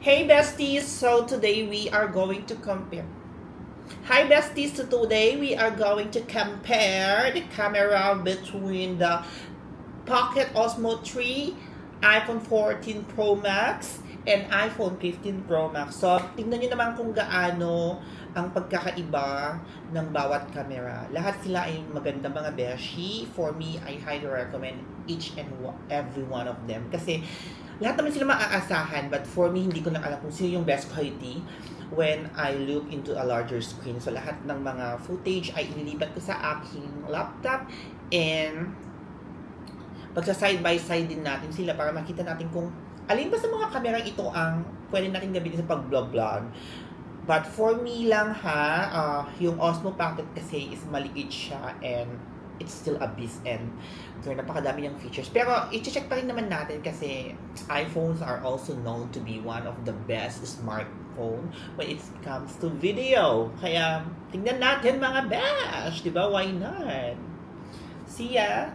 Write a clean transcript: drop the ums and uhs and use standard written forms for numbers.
Hey besties, so today we are going to compare. Hi besties, so today we are going to compare the camera between the Pocket Osmo 3, iPhone 14 Pro Max, and iPhone 15 Pro Max. So, tingnan nyo naman kung gaano ang pagkakaiba ng bawat camera. Lahat sila ay maganda mga beshi. For me, I highly recommend each and every one of them. Kasi lahat naman sila maaasahan, but for me, hindi ko na alam kung sino yung best quality when I look into a larger screen. So, lahat ng mga footage ay inilipat ko sa aking laptop and pagsa side by side din natin sila para makita natin kung alin ba sa mga kamerang ito ang pwede natin gamitin sa pag-vlog. But for me lang yung Osmo Pocket kasi is maliit siya and it's still a beast and napakadami niyang features. Pero i-check pa rin naman natin kasi iPhones are also known to be one of the best smartphone when it comes to video. Kaya tingnan natin mga bash, di ba? Why not? See ya!